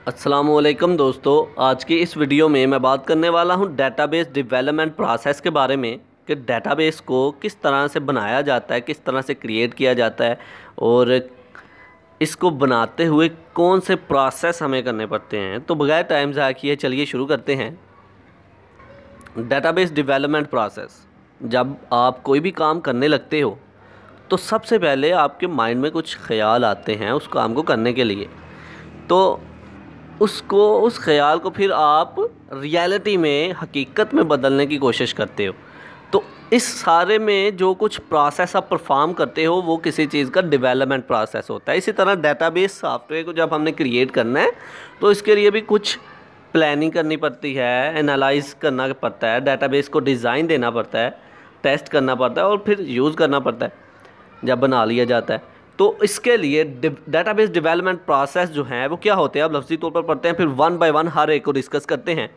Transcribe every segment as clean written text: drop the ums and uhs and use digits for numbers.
अस्सलामुअलैकुम दोस्तों, आज की इस वीडियो में मैं बात करने वाला हूं डेटाबेस डेवलपमेंट प्रोसेस के बारे में कि डेटाबेस को किस तरह से बनाया जाता है, किस तरह से क्रिएट किया जाता है और इसको बनाते हुए कौन से प्रोसेस हमें करने पड़ते हैं। तो बगैर टाइम ज़ाया किए चलिए शुरू करते हैं। डेटाबेस डेवलपमेंट प्रोसेस, जब आप कोई भी काम करने लगते हो तो सबसे पहले आपके माइंड में कुछ ख्याल आते हैं उस काम को करने के लिए। तो उस ख़याल को फिर आप रियलिटी में, हकीकत में बदलने की कोशिश करते हो। तो इस सारे में जो कुछ प्रोसेस आप परफॉर्म करते हो वो किसी चीज़ का डेवलपमेंट प्रोसेस होता है। इसी तरह डेटाबेस सॉफ्टवेयर को जब हमने क्रिएट करना है तो इसके लिए भी कुछ प्लानिंग करनी पड़ती है, एनालाइज करना पड़ता है, डेटाबेस को डिज़ाइन देना पड़ता है, टेस्ट करना पड़ता है और फिर यूज़ करना पड़ता है जब बना लिया जाता है। तो इसके लिए डेटाबेस डेवलपमेंट प्रोसेस जो हैं वो क्या होते हैं, अब लफ्ज़ी तौर पर पढ़ते हैं, फिर वन बाय वन हर एक को डिस्कस करते हैं।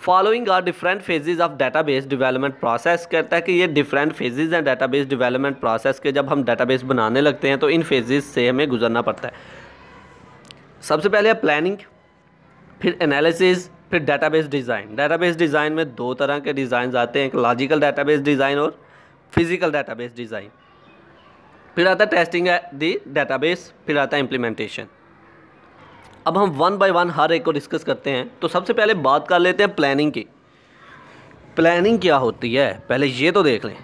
Following are different phases of database development process. कहता है कि ये डिफरेंट फेजेस हैं डेटाबेस डेवलपमेंट प्रोसेस के। जब हम डेटाबेस बनाने लगते हैं तो इन फेजेस से हमें गुजरना पड़ता है। सबसे पहले है प्लानिंग, फिर एनालिसिस, फिर डेटाबेस डिज़ाइन। डेटाबेस डिज़ाइन में दो तरह के डिज़ाइन आते हैं, एक लॉजिकल डेटाबेस डिज़ाइन और फिज़िकल डेटाबेस डिज़ाइन। फिर आता है टेस्टिंग दी डेटाबेस, फिर आता है इम्प्लीमेंटेशन। अब हम वन बाय वन हर एक को डिस्कस करते हैं। तो सबसे पहले बात कर लेते हैं प्लानिंग की। प्लानिंग क्या होती है पहले ये तो देख लें।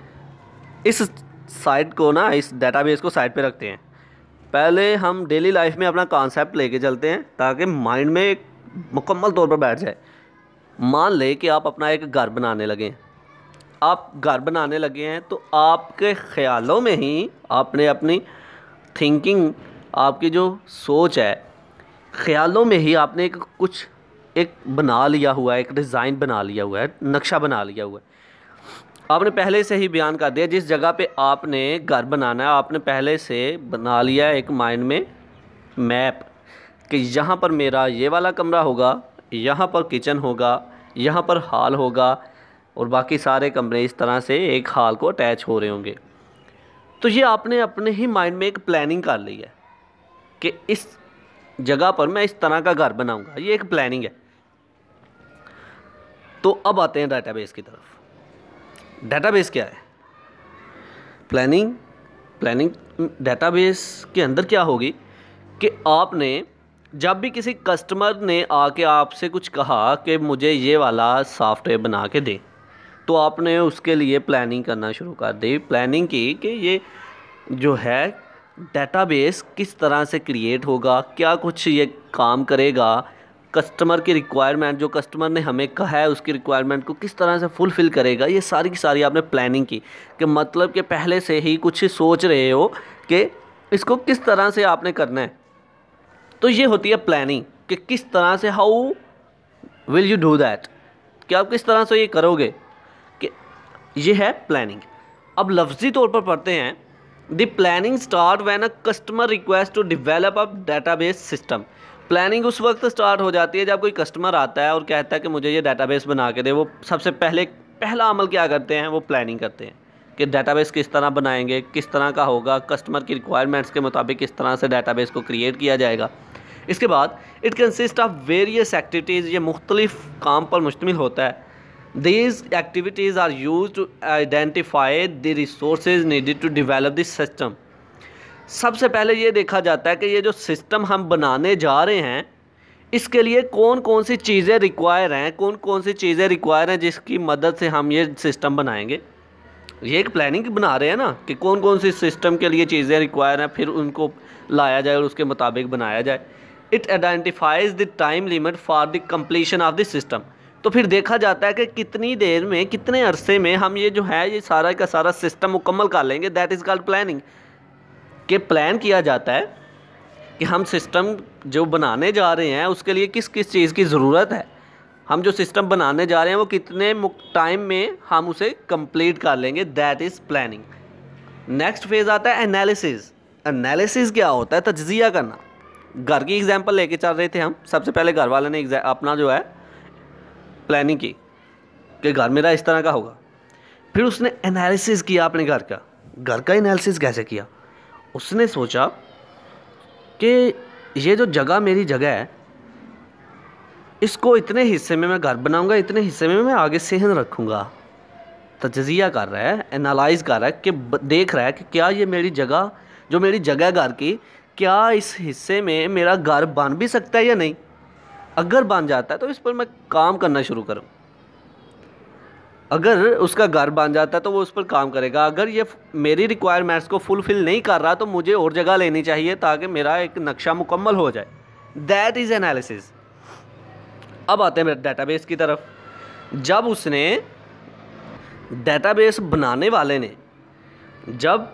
इस साइट को ना, इस डेटाबेस को साइड पे रखते हैं। पहले हम डेली लाइफ में अपना कॉन्सेप्ट लेके चलते हैं ताकि माइंड में एक मुकम्मल तौर पर बैठ जाए। मान ले कि आप अपना एक घर बनाने लगे, आप घर बनाने लगे हैं तो आपके ख़यालों में ही आपने अपनी थिंकिंग, आपकी जो सोच है, ख़यालों में ही आपने एक बना लिया हुआ है, एक डिज़ाइन बना लिया हुआ है, नक्शा बना लिया हुआ है। आपने पहले से ही बयान कर दिया जिस जगह पे आपने घर बनाना है, आपने पहले से बना लिया है एक माइंड में मैप कि यहाँ पर मेरा ये वाला कमरा होगा, यहाँ पर किचन होगा, यहाँ पर हॉल होगा और बाकी सारे कमरे इस तरह से एक हॉल को अटैच हो रहे होंगे। तो ये आपने अपने ही माइंड में एक प्लानिंग कर ली है कि इस जगह पर मैं इस तरह का घर बनाऊंगा। ये एक प्लानिंग है। तो अब आते हैं डेटाबेस की तरफ। डेटाबेस क्या है? प्लानिंग डेटाबेस के अंदर क्या होगी कि आपने जब भी किसी कस्टमर ने आके आपसे कुछ कहा कि मुझे ये वाला सॉफ्टवेयर बना के दे, तो आपने उसके लिए प्लानिंग करना शुरू कर दी। प्लानिंग की कि ये जो है डेटाबेस किस तरह से क्रिएट होगा, क्या कुछ ये काम करेगा, कस्टमर की रिक्वायरमेंट, जो कस्टमर ने हमें कहा है उसकी रिक्वायरमेंट को किस तरह से फुलफ़िल करेगा। ये सारी की सारी आपने प्लानिंग की कि मतलब कि पहले से ही कुछ सोच रहे हो कि इसको किस तरह से आपने करना है। तो ये होती है प्लानिंग कि किस तरह से, how will you do that, कि आप किस तरह से ये करोगे, कि ये है प्लानिंग। अब लफ्ज़ी तौर पर पढ़ते हैं, the planning start when a customer request to develop a database system. Planning उस वक्त स्टार्ट हो जाती है जब कोई कस्टमर आता है और कहता है कि मुझे ये डेटाबेस बना के दे। वो सबसे पहला अमल क्या करते हैं, वो प्लानिंग करते हैं कि डेटाबेस किस तरह बनाएंगे, किस तरह का होगा, कस्टमर की रिक्वायरमेंट्स के मुताबिक किस तरह से डेटाबेस को क्रिएट किया जाएगा। इसके बाद it consist of various activities, ये मुख्तलिफ काम पर मुश्तमिल होता है। These activities are used to identify the resources needed to develop this system। सबसे पहले ये देखा जाता है कि ये जो सिस्टम हम बनाने जा रहे हैं इसके लिए कौन कौन सी चीज़ें रिक्वायर हैं, कौन कौन सी चीज़ें रिक्वायर हैं जिसकी मदद से हम ये सिस्टम बनाएंगे। ये एक प्लानिंग बना रहे हैं ना कि कौन कौन सी सिस्टम के लिए चीज़ें रिक्वायर हैं, फिर उनको लाया जाए और उसके मुताबिक बनाया जाए। It identifies the time limit for the completion of the system. तो फिर देखा जाता है कि कितनी देर में, कितने अरसे में हम ये जो है ये सारा का सारा सिस्टम मुकम्मल कर लेंगे। That is called planning. कि प्लान किया जाता है कि हम सिस्टम जो बनाने जा रहे हैं उसके लिए किस किस चीज़ की ज़रूरत है, हम जो सिस्टम बनाने जा रहे हैं वो कितने टाइम में हम उसे कंप्लीट कर लेंगे। That is planning. Next phase आता है एनालिसिस। एनालिसिस क्या होता है? तज्जिया करना। घर की एग्जांपल लेके चल रहे थे हम। सबसे पहले घर वाले ने अपना जो है प्लानिंग की कि घर मेरा इस तरह का होगा। फिर उसने एनालिसिस किया अपने घर का एनालिसिस कैसे किया? उसने सोचा कि ये जो जगह मेरी जगह है इसको इतने हिस्से में मैं घर बनाऊंगा, इतने हिस्से में मैं आगे सेहन रखूंगा। तजज़िया कर रहा है, एनालाइज कर रहा है कि देख रहा है कि क्या ये मेरी जगह, जो मेरी जगह घर की, क्या इस हिस्से में मेरा घर बन भी सकता है या नहीं। अगर बन जाता है तो इस पर मैं काम करना शुरू करूँ। अगर उसका घर बन जाता है तो वो उस पर काम करेगा। अगर ये मेरी रिक्वायरमेंट्स को फुलफ़िल नहीं कर रहा तो मुझे और जगह लेनी चाहिए ताकि मेरा एक नक्शा मुकम्मल हो जाए। That is analysis. अब आते हैं डेटाबेस की तरफ। जब उसने डेटाबेस बनाने वाले ने जब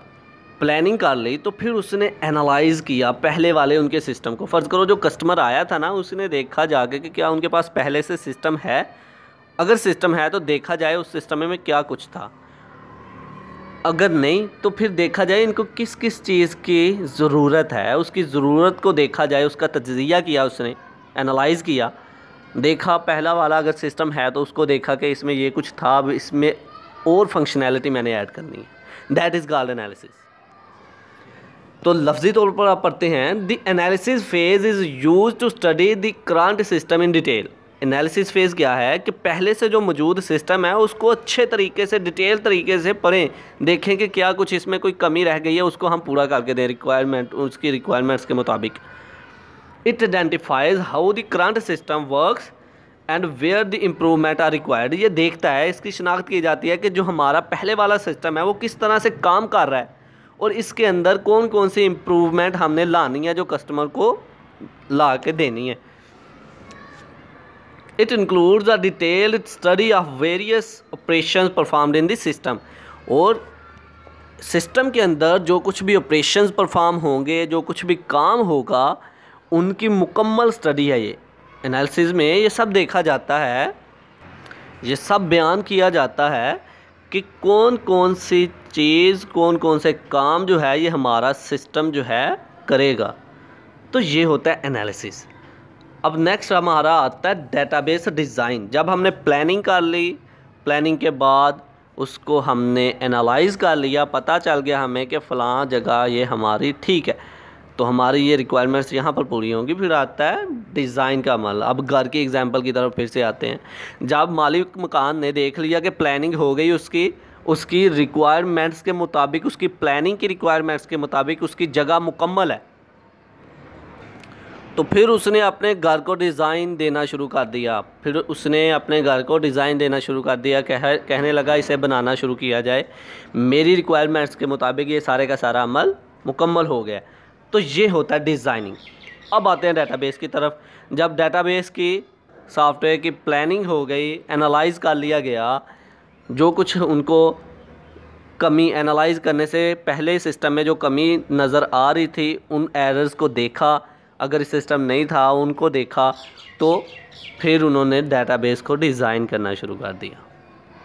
प्लानिंग कर ली तो फिर उसने एनालाइज़ किया पहले वाले उनके सिस्टम को। फ़र्ज़ करो जो कस्टमर आया था ना, उसने देखा जाके कि क्या उनके पास पहले से सिस्टम है। अगर सिस्टम है तो देखा जाए उस सिस्टम में क्या कुछ था। अगर नहीं तो फिर देखा जाए इनको किस किस चीज़ की ज़रूरत है, उसकी ज़रूरत को देखा जाए। उसका तज्ज़िया किया उसने, एनालाइज़ किया, देखा पहला वाला अगर सिस्टम है तो उसको देखा कि इसमें ये कुछ था, अब इसमें और फंक्शनैलिटी मैंने ऐड करनी है। That is called analysis. तो लफ्ज़ी तौर पर आप पढ़ते हैं, the analysis phase is use to study the current system in detail. Analysis phase क्या है कि पहले से जो मौजूद सिस्टम है उसको अच्छे तरीके से, डिटेल तरीके से पढ़ें, देखें कि क्या कुछ इसमें कोई कमी रह गई है, उसको हम पूरा करके दें रिक्वायरमेंट, उसकी रिक्वायरमेंट्स के मुताबिक। It identifies how the current system works and where the improvement are required. ये देखता है, इसकी शिनाख्त की जाती है कि जो हमारा पहले वाला सिस्टम है वो किस तरह से काम कर रहा है और इसके अंदर कौन कौन सी इम्प्रूवमेंट हमने लानी है जो कस्टमर को ला के देनी है। It includes a detailed study of various operations performed in the system। और सिस्टम के अंदर जो कुछ भी ऑपरेशंस परफॉर्म होंगे, जो कुछ भी काम होगा, उनकी मुकम्मल स्टडी है ये। एनालिसिस में ये सब देखा जाता है, ये सब बयान किया जाता है कि कौन कौन सी चीज़, कौन कौन से काम जो है ये हमारा सिस्टम जो है करेगा। तो ये होता है एनालिसिस। अब नेक्स्ट हमारा आता है डेटाबेस डिज़ाइन। जब हमने प्लानिंग कर ली, प्लानिंग के बाद उसको हमने एनालाइज़ कर लिया, पता चल गया हमें कि फ़लाँ जगह ये हमारी ठीक है, तो हमारी ये रिक्वायरमेंट्स यहाँ पर पूरी होंगी। फिर आता है डिज़ाइन का अमल। अब घर की एग्जांपल की तरफ फिर से आते हैं। जब मालिक मकान ने देख लिया कि प्लानिंग हो गई उसकी रिक्वायरमेंट्स के मुताबिक, उसकी प्लानिंग की रिक्वायरमेंट्स के मुताबिक उसकी जगह मुकम्मल है, तो फिर उसने अपने घर को डिज़ाइन देना शुरू कर दिया। फिर उसने अपने घर को डिज़ाइन देना शुरू कर दिया, कहने लगा इसे बनाना शुरू किया जाए, मेरी रिक्वायरमेंट्स के मुताबिक ये सारे का सारा अमल मुकम्मल हो गया। तो ये होता है डिज़ाइनिंग। अब आते हैं डेटाबेस की तरफ। जब डेटाबेस की सॉफ्टवेयर की प्लानिंग हो गई, एनालाइज़ कर लिया गया, जो कुछ उनको कमी, एनालाइज़ करने से पहले सिस्टम में जो कमी नज़र आ रही थी उन एरर्स को देखा, अगर सिस्टम नहीं था उनको देखा, तो फिर उन्होंने डेटाबेस को डिज़ाइन करना शुरू कर दिया।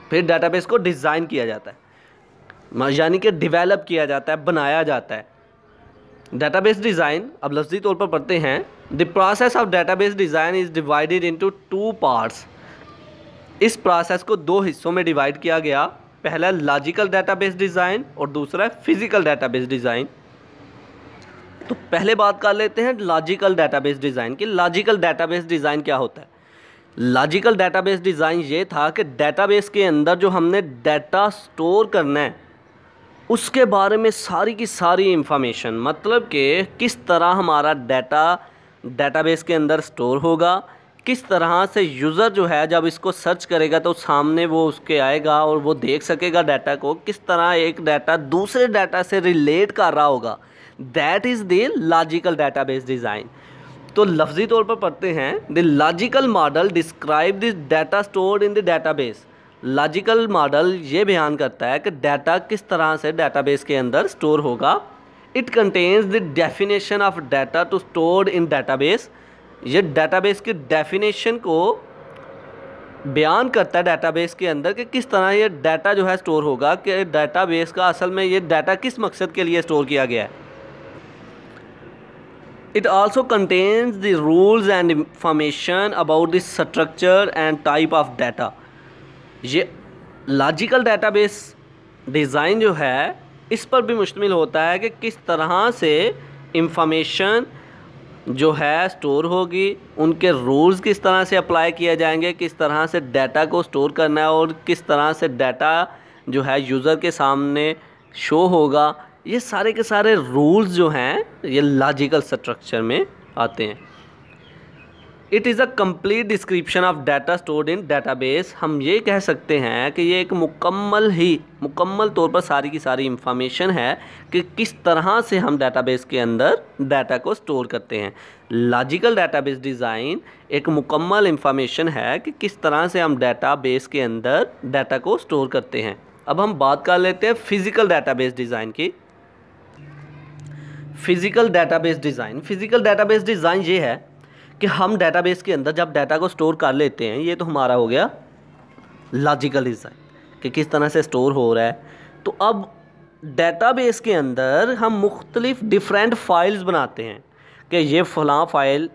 फिर डेटाबेस को डिज़ाइन किया जाता है, यानी कि डेवलप किया जाता है, बनाया जाता है। डेटाबेस डिज़ाइन अब लफ्ज़ी तौर पर पढ़ते हैं, the process of database design is divided into 2 parts. इस प्रोसेस को 2 हिस्सों में डिवाइड किया गया। पहला लॉजिकल डेटाबेस डिज़ाइन और दूसरा फिज़िकल डेटाबेस डिज़ाइन। तो पहले बात कर लेते हैं लॉजिकल डेटाबेस डिज़ाइन की। लॉजिकल डेटाबेस डिज़ाइन क्या होता है? लॉजिकल डेटाबेस डिज़ाइन ये था कि डेटाबेस के अंदर जो हमने डाटा स्टोर करना है उसके बारे में सारी की सारी इंफॉर्मेशन, मतलब कि किस तरह हमारा डाटा डेटाबेस के अंदर स्टोर होगा, किस तरह से यूज़र जो है जब इसको सर्च करेगा तो सामने वो उसके आएगा और वो देख सकेगा डाटा को, किस तरह एक डाटा दूसरे डाटा से रिलेट कर रहा होगा। That is the logical database design. तो लफ्ज़ी तौर पर पढ़ते हैं, the logical model describe the data stored in the database. Logical model ये बयान करता है कि डाटा किस तरह से डेटाबेस के अंदर स्टोर होगा। It contains the definition of data to stored in database. ये डेटाबेस की डेफिनेशन को बयान करता है डेटाबेस के अंदर कि किस तरह ये डाटा जो है स्टोर होगा, कि डेटाबेस का असल में ये डाटा किस मकसद के लिए स्टोर किया गया है। It also contains the rules and information about the structure and type of data। ये लॉजिकल डेटाबेस डिज़ाइन जो है इस पर भी मुश्तमिल होता है कि किस तरह से इंफॉर्मेशन जो है स्टोर होगी, उनके रूल्स किस तरह से अप्लाई किए जाएंगे, किस तरह से डाटा को स्टोर करना है और किस तरह से डाटा जो है यूज़र के सामने शो होगा, ये सारे के सारे रूल्स जो हैं ये लॉजिकल स्ट्रक्चर में आते हैं। It is a complete description of data stored in database. हम ये कह सकते हैं कि ये एक मुकम्मल तौर पर सारी की सारी इंफॉर्मेशन है कि किस तरह से हम डाटाबेस के अंदर डाटा को स्टोर करते हैं। लॉजिकल डाटाबेस डिज़ाइन एक मुकम्मल इंफॉर्मेशन है कि किस तरह से हम डाटाबेस के अंदर डाटा को स्टोर करते हैं। अब हम बात कर लेते हैं फिज़िकल डाटाबेस डिज़ाइन की। फिज़िकल डाटाबेस डिज़ाइन ये है कि हम डाटाबेस के अंदर जब डाटा को स्टोर कर लेते हैं, ये तो हमारा हो गया लॉजिकल डिज़ाइन कि किस तरह से स्टोर हो रहा है। तो अब डाटाबेस के अंदर हम मुख्तलिफ डिफरेंट फाइल्स बनाते हैं कि ये फ़लाँ फ़ाइल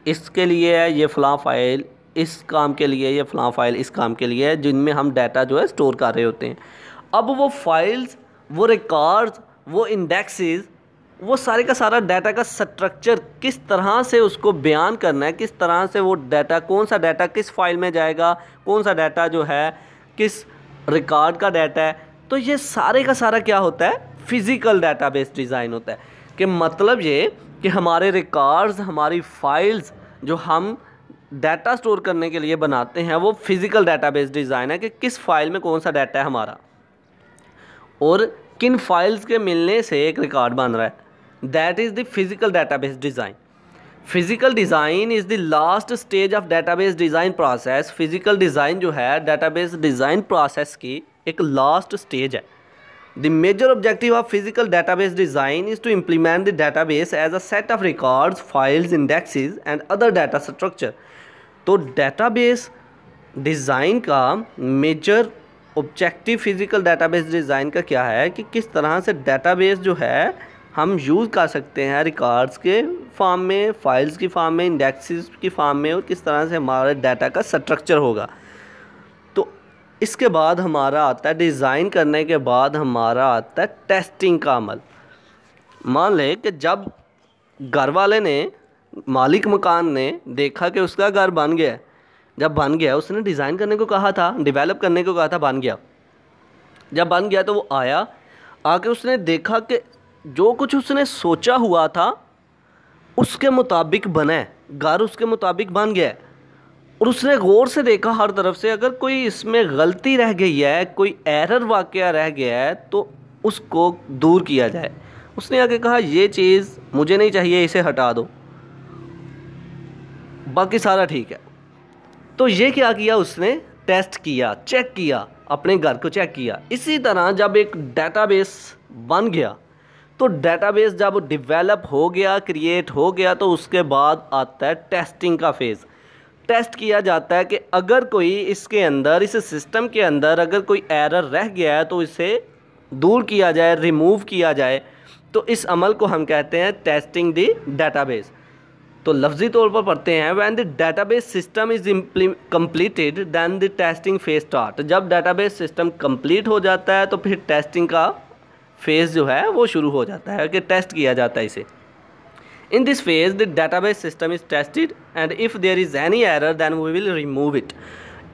इसके लिए है, ये फ़लाँ फ़ाइल इस काम के लिए, ये फ़लाँ फ़ाइल इस काम के लिए है, जिनमें हम डाटा जो है स्टोर कर रहे होते हैं। अब वो फाइल्स, वो रिकॉर्ड्स, वो इंडेक्सेस, वो सारे का सारा डाटा का स्ट्रक्चर किस तरह से उसको बयान करना है, किस तरह से वो डाटा, कौन सा डाटा किस फाइल में जाएगा, कौन सा डाटा जो है किस रिकॉर्ड का डाटा है, तो ये सारे का सारा क्या होता है, फिज़िकल डाटाबेस डिज़ाइन होता है। कि मतलब ये कि हमारे रिकॉर्ड्स, हमारी फाइल्स जो हम डाटा स्टोर करने के लिए बनाते हैं, वो फिज़िकल डाटाबेस डिज़ाइन है कि किस फाइल में कौन सा डाटा है हमारा और किन फाइल्स के मिलने से एक रिकॉर्ड बन रहा है। That is the physical database design. Physical design is the last stage of database design process. Physical design जो है डाटाबेस डिज़ाइन प्रोसेस की एक लास्ट स्टेज है। The major objective of physical database design is to implement the database as a set of records, files, indexes and other data structure. तो database design का major objective physical database design का क्या है कि किस तरह से डाटाबेस जो है हम यूज़ कर सकते हैं रिकॉर्ड्स के फॉर्म में, फाइल्स की फॉर्म में, इंडेक्सेस की फॉर्म में, और किस तरह से हमारे डाटा का स्ट्रक्चर होगा। तो इसके बाद हमारा आता है, डिज़ाइन करने के बाद हमारा आता है टेस्टिंग का अमल। मान लें कि जब घर वाले ने, मालिक मकान ने देखा कि उसका घर बन गया, जब बन गया उसने डिज़ाइन करने को कहा था, डेवलप करने को कहा था, बन गया। जब बन गया तो वो आया, आके उसने देखा कि जो कुछ उसने सोचा हुआ था उसके मुताबिक बना है, घर उसके मुताबिक बन गया है। और उसने गौर से देखा हर तरफ से, अगर कोई इसमें गलती रह गई है, कोई एरर वाक़या रह गया है तो उसको दूर किया जाए। उसने आके कहा ये चीज़ मुझे नहीं चाहिए, इसे हटा दो, बाकी सारा ठीक है। तो ये क्या किया उसने, टेस्ट किया, चेक किया, अपने घर को चेक किया। इसी तरह जब एक डाटाबेस बन गया, तो डाटाबेस जब डेवलप हो गया, क्रिएट हो गया, तो उसके बाद आता है टेस्टिंग का फेज़। टेस्ट किया जाता है कि अगर कोई इसके अंदर, इस सिस्टम के अंदर अगर कोई एरर रह गया है तो इसे दूर किया जाए, रिमूव किया जाए। तो इस अमल को हम कहते हैं टेस्टिंग द डाटाबेस। तो लफ्ज़ी तौर पर पढ़ते हैं, when the database system is completed then the testing phase start. जब डाटाबेस सिस्टम कंप्लीट हो जाता है तो फिर टेस्टिंग का फेज़ जो है वो शुरू हो जाता है कि टेस्ट किया जाता है इसे। In this phase the database system is tested and if there is any error then we will remove it.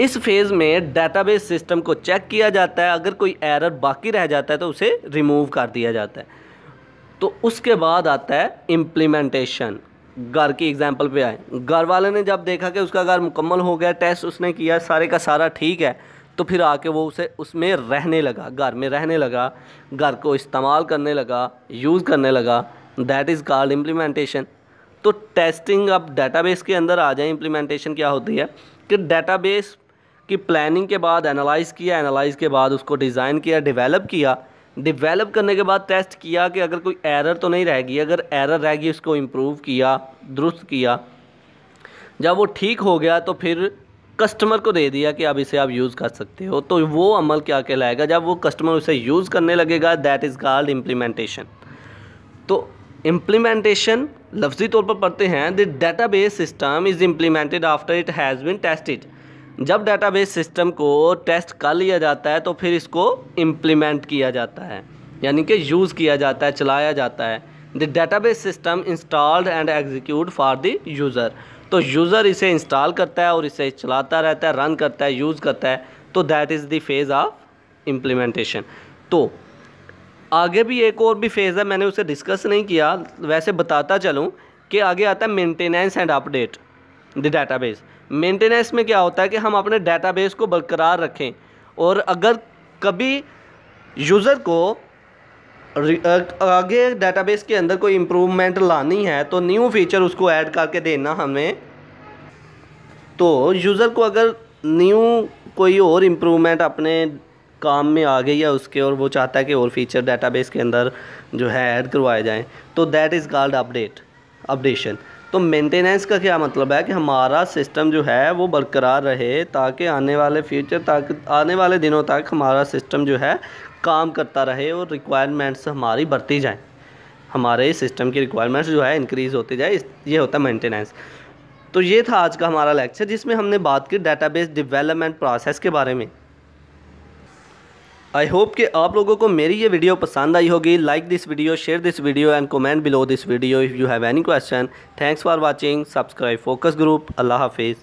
इस फेज़ में डाटाबेस सिस्टम को चेक किया जाता है, अगर कोई एरर बाकी रह जाता है तो उसे रिमूव कर दिया जाता है। तो उसके बाद आता है इम्प्लीमेंटेशन। घर की एग्जांपल पे आए, घर वाले ने जब देखा कि उसका घर मुकम्मल हो गया, टेस्ट उसने किया, सारे का सारा ठीक है, तो फिर आके वो उसे उसमें रहने लगा, घर में रहने लगा, घर को इस्तेमाल करने लगा, यूज़ करने लगा। That is called implementation. तो टेस्टिंग अब डाटाबेस के अंदर आ जाए। इम्प्लीमेंटेशन क्या होती है कि डाटाबेस की प्लानिंग के बाद एनालाइज़ किया, एनालाइज़ के बाद उसको डिज़ाइन किया, डेवलप किया, डेवलप करने के बाद टेस्ट किया कि अगर कोई एरर तो नहीं रहेगी, अगर एरर रहेगी उसको इम्प्रूव किया, दुरुस्त किया। जब वो ठीक हो गया तो फिर कस्टमर को दे दिया कि अब इसे आप यूज़ कर सकते हो। तो वो अमल क्या कहलाएगा, जब वो कस्टमर उसे यूज़ करने लगेगा, दैट इज़ कॉल्ड इम्प्लीमेंटेशन। तो इम्प्लीमेंटेशन लफ्ज़ी तौर पर पढ़ते हैं, the database system is implemented after it has been tested. जब डाटाबेस सिस्टम को टेस्ट कर लिया जाता है तो फिर इसको इम्प्लीमेंट किया जाता है, यानी कि यूज़ किया जाता है, चलाया जाता है। The database system installed and execute for the user. तो यूज़र इसे इंस्टॉल करता है और इसे चलाता रहता है, रन करता है, यूज़ करता है। तो that is the phase of implementation. तो आगे भी एक और भी फेज़ है, मैंने उसे डिस्कस नहीं किया, वैसे बताता चलूँ कि आगे आता है maintenance and update the database. Maintenance में क्या होता है कि हम अपने डेटाबेस को बरकरार रखें, और अगर कभी यूज़र को आगे डेटाबेस के अंदर कोई इम्प्रूवमेंट लानी है तो न्यू फीचर उसको ऐड करके देना हमें। तो यूज़र को अगर न्यू कोई और इम्प्रूवमेंट अपने काम में आ गई है उसके, और वो चाहता है कि और फीचर डेटाबेस के अंदर जो है ऐड करवाए जाएं, तो दैट इज़ कॉल्ड अपडेशन। तो मेंटेनेंस का क्या मतलब है कि हमारा सिस्टम जो है वो बरकरार रहे, ताकि आने वाले दिनों तक हमारा सिस्टम जो है काम करता रहे और रिक्वायरमेंट्स हमारी बढ़ती जाएं, हमारे सिस्टम की रिक्वायरमेंट्स जो है इंक्रीज़ होती जाए, ये होता है मेंटेनेंस। तो ये था आज का हमारा लेक्चर, जिसमें हमने बात की डेटाबेस डेवलपमेंट प्रोसेस के बारे में। आई होप कि आप लोगों को मेरी ये वीडियो पसंद आई होगी। Like this video, share this video and comment below this video if you have any question. Thanks for watching. Subscribe focus group. अल्लाह हाफिज़।